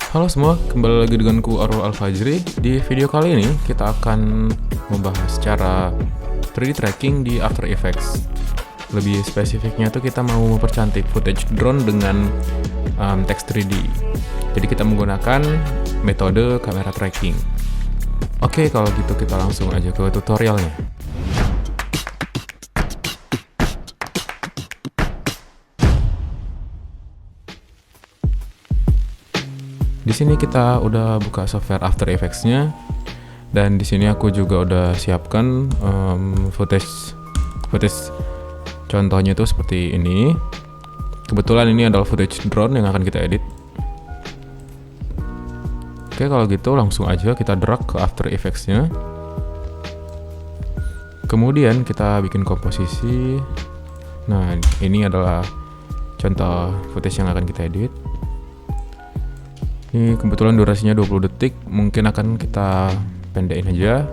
Halo semua, kembali lagi denganku Arul Al-Fajri. Di video kali ini kita akan membahas cara 3D tracking di After Effects. Lebih spesifiknya tuh kita mau mempercantik footage drone dengan text 3D. Jadi kita menggunakan metode kamera tracking. Oke, kalau gitu kita langsung aja ke tutorialnya. Di sini kita udah buka software After Effects-nya, dan di sini aku juga udah siapkan footage contohnya itu seperti ini. Kebetulan ini adalah footage drone yang akan kita edit. Oke, kalau gitu langsung aja kita drag ke After Effects-nya. Kemudian kita bikin komposisi. Nah, ini adalah contoh footage yang akan kita edit. Ini kebetulan durasinya 20 detik, mungkin akan kita pendekin aja.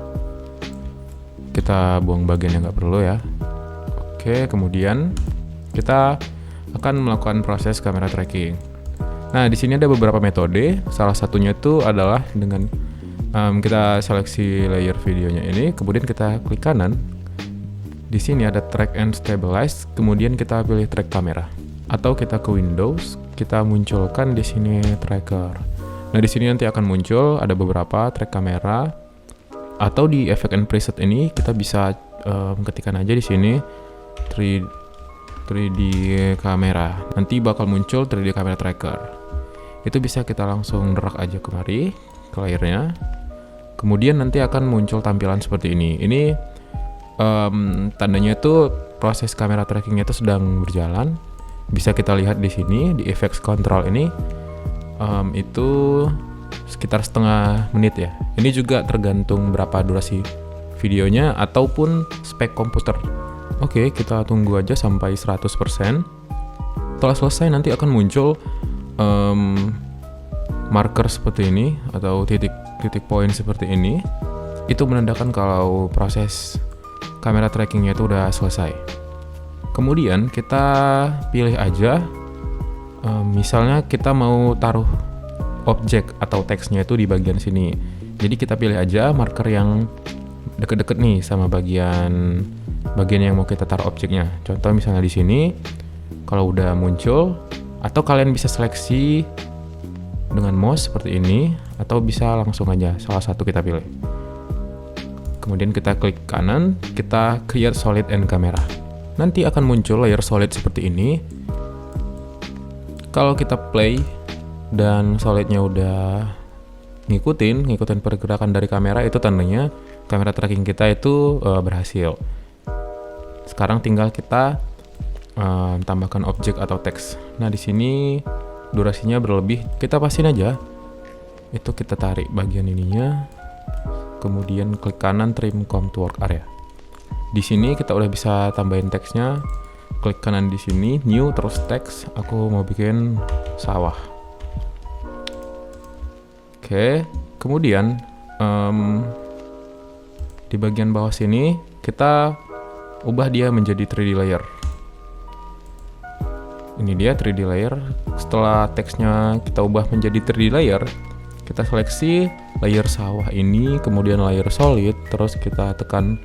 Kita buang bagian yang nggak perlu ya. Oke, kemudian kita akan melakukan proses kamera tracking. Nah, di sini ada beberapa metode. Salah satunya itu adalah dengan kita seleksi layer videonya ini, kemudian kita klik kanan. Di sini ada track and stabilize, kemudian kita pilih track kamera. Atau kita ke Windows, kita munculkan di sini tracker. Nah, di sini nanti akan muncul ada beberapa track kamera, atau di effect and preset ini kita bisa ketikkan aja di sini 3D kamera. Nanti bakal muncul 3D kamera tracker. Itu bisa kita langsung drag aja kemari ke layernya. Kemudian nanti akan muncul tampilan seperti ini. Ini tandanya itu proses kamera trackingnya itu sedang berjalan. Bisa kita lihat di sini di effects control ini itu sekitar setengah menit ya. Ini juga tergantung berapa durasi videonya ataupun spek komputer. Oke, kita tunggu aja sampai 100%. Setelah selesai nanti akan muncul marker seperti ini atau titik poin seperti ini. Itu menandakan kalau proses kamera trackingnya itu udah selesai. Kemudian kita pilih aja, misalnya kita mau taruh objek atau teksnya itu di bagian sini. Jadi kita pilih aja marker yang deket-deket nih sama bagian yang mau kita taruh objeknya. Contoh misalnya di sini, kalau udah muncul, atau kalian bisa seleksi dengan mouse seperti ini, atau bisa langsung aja salah satu kita pilih. Kemudian kita klik kanan, kita create solid and camera. Nanti akan muncul layer solid seperti ini. Kalau kita play dan solidnya udah ngikutin pergerakan dari kamera, itu tandanya kamera tracking kita itu berhasil. Sekarang tinggal kita tambahkan objek atau teks. Nah, di sini durasinya berlebih, kita pastiin aja. Itu kita tarik bagian ininya. Kemudian klik kanan trim come to work area. Di sini kita udah bisa tambahin teksnya. Klik kanan di sini, new, terus teks. Aku mau bikin sawah. Oke, kemudian di bagian bawah sini kita ubah dia menjadi 3D layer. Ini dia 3D layer. Setelah teksnya kita ubah menjadi 3D layer, kita seleksi layer sawah ini, kemudian layer solid, terus kita tekan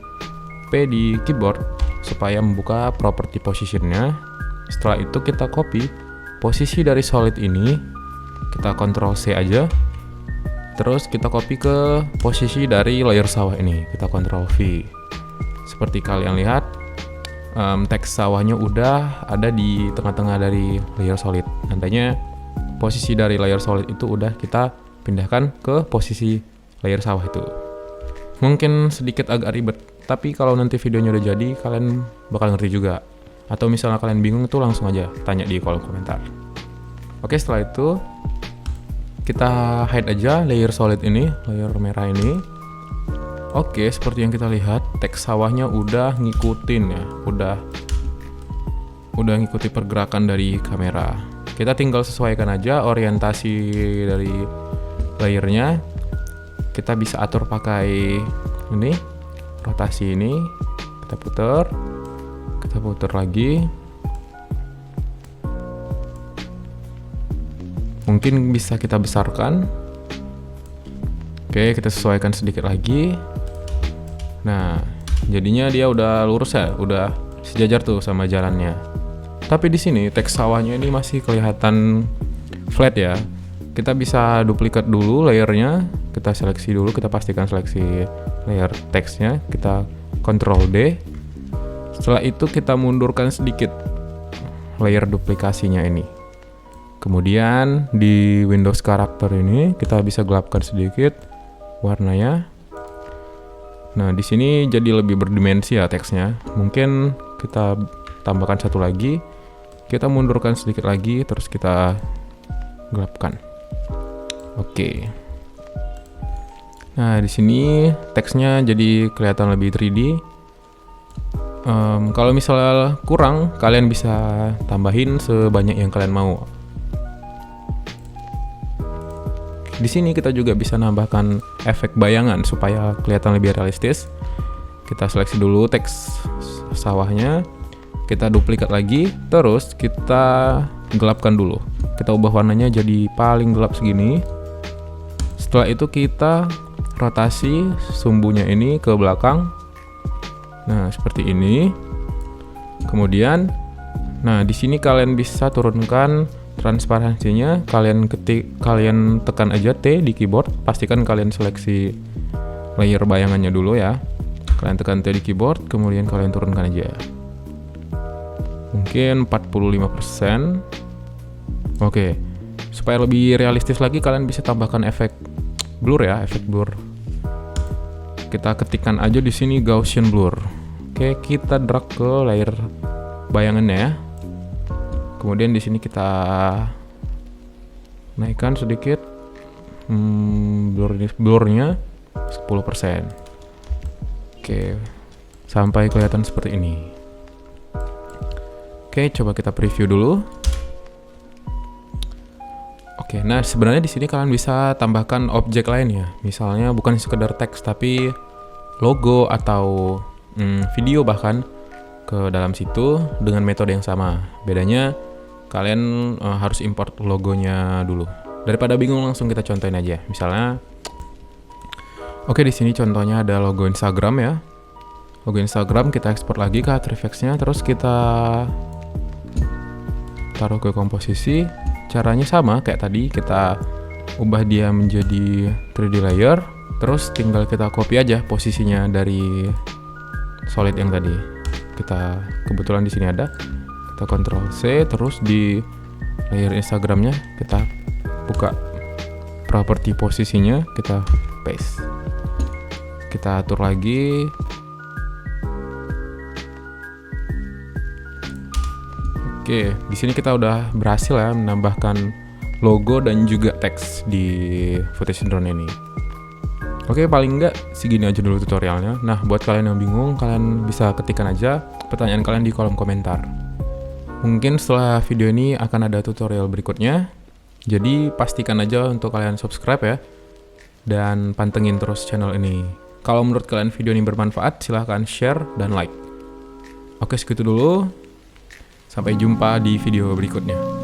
P di keyboard supaya membuka property positionnya. Setelah itu kita copy posisi dari solid ini, kita Ctrl C aja, terus kita copy ke posisi dari layer sawah ini, kita Ctrl V. Seperti kalian lihat, teks sawahnya udah ada di tengah-tengah dari layer solid. Nantinya posisi dari layer solid itu udah kita pindahkan ke posisi layer sawah itu. Mungkin sedikit agak ribet, tapi kalau nanti videonya udah jadi, kalian bakal ngerti juga. Atau misalnya kalian bingung, itu langsung aja tanya di kolom komentar. Oke, setelah itu kita hide aja layer solid ini, layer merah ini. Oke, seperti yang kita lihat, teks sawahnya udah ngikutin ya, udah ngikuti pergerakan dari kamera. Kita tinggal sesuaikan aja orientasi dari layernya. Kita bisa atur pakai ini, rotasi ini, kita putar lagi. Mungkin bisa kita besarkan. Oke, kita sesuaikan sedikit lagi. Nah, jadinya dia udah lurus ya, udah sejajar tuh sama jalannya. Tapi di sini teks sawahnya ini masih kelihatan flat ya. Kita bisa duplikat dulu layernya, kita seleksi dulu, kita pastikan seleksi layer teksnya, kita Ctrl D. Setelah itu kita mundurkan sedikit layer duplikasinya ini. Kemudian di Windows karakter ini kita bisa gelapkan sedikit warnanya. Nah, di sini jadi lebih berdimensi ya teksnya. Mungkin kita tambahkan satu lagi. Kita mundurkan sedikit lagi, terus kita gelapkan. Oke. Nah, di sini teksnya jadi kelihatan lebih 3D. Kalau misalnya kurang, kalian bisa tambahin sebanyak yang kalian mau. Di sini kita juga bisa nambahkan efek bayangan supaya kelihatan lebih realistis. Kita seleksi dulu teks sawahnya, kita duplikat lagi, terus kita gelapkan dulu. Kita ubah warnanya jadi paling gelap segini. Setelah itu kita rotasi sumbunya ini ke belakang. Nah, seperti ini. Kemudian, nah di sini kalian bisa turunkan transparansinya. Kalian tekan aja T di keyboard. Pastikan kalian seleksi layer bayangannya dulu ya. Kalian tekan T di keyboard, kemudian kalian turunkan aja. Mungkin 45%. Oke. Supaya lebih realistis lagi, kalian bisa tambahkan efek blur ya, efek blur. Kita ketikkan aja di sini Gaussian blur. Oke, kita drag ke layer bayangannya ya. Kemudian di sini kita naikkan sedikit blurnya 10%. Oke, sampai kelihatan seperti ini. Oke, coba kita preview dulu. Oke, nah sebenarnya di sini kalian bisa tambahkan objek lain ya. Misalnya bukan sekedar teks tapi logo atau video bahkan ke dalam situ dengan metode yang sama. Bedanya kalian harus import logonya dulu. Daripada bingung, langsung kita contohin aja. Misalnya, oke, di sini contohnya ada logo Instagram ya. Logo Instagram kita ekspor lagi ke After Effects-nya, terus kita taruh ke komposisi. Caranya sama kayak tadi, kita ubah dia menjadi 3D layer, terus tinggal kita copy aja posisinya dari solid yang tadi. Kita kebetulan di sini ada, kita Ctrl C, terus di layer Instagramnya kita buka properti posisinya, kita paste. Kita atur lagi. Oke, di sini kita udah berhasil ya menambahkan logo dan juga teks di footage drone ini. Oke, paling enggak segini aja dulu tutorialnya. Nah, buat kalian yang bingung, kalian bisa ketikkan aja pertanyaan kalian di kolom komentar. Mungkin setelah video ini akan ada tutorial berikutnya. Jadi pastikan aja untuk kalian subscribe ya. Dan pantengin terus channel ini. Kalau menurut kalian video ini bermanfaat, silahkan share dan like. Oke, segitu dulu. Sampai jumpa di video berikutnya.